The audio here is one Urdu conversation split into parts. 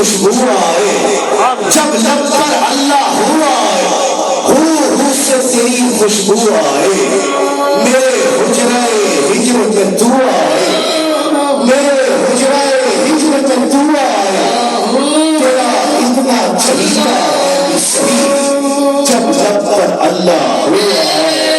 خوشبو آئے جب لب پر اللہ ہوا ہو سے تیری خوشبو آئے میرے حجرہ ہجر میں تو آئے میرے حجرہ ہجر میں تو آئے تیرا اتنا چہیتا ہے صحیح جب لب پر اللہ ہوا آئے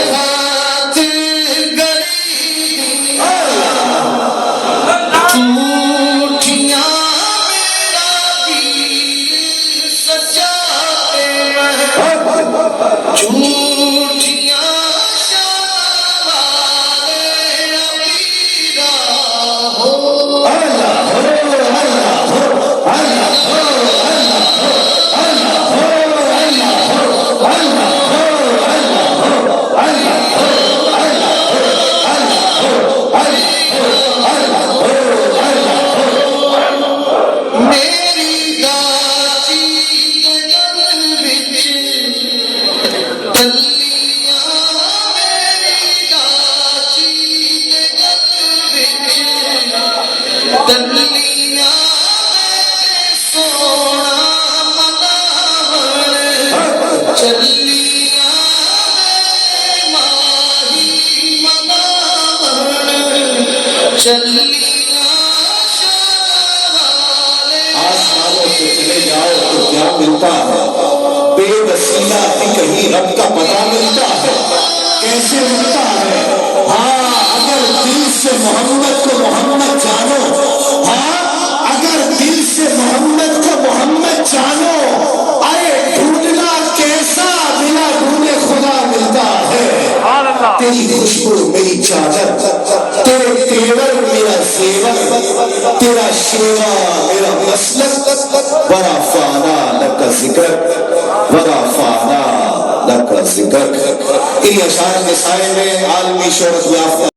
آسمانوں سے چلے جاؤ تو کیا ملتا ہے بے وسیلہ بھی کہیں رب کا پتہ ملتا ہے کیسے ملتا ہے ہاں اگر دل سے محمد کو محمد جانو ہاں اگر دل سے محمد کو محمد جانو ارے ڈھونڈنا کیسا بنا ڈھونڈے خدا ملتا ہے تیری خوشبو میری چادر تیرے تیور میرا زیور تیرا شیوا میرا مسلک بڑا فانا لکا ذکر بڑا فانا لکا ذکر. ان اشعار کے سائے میں عالمی شہرت یافتہ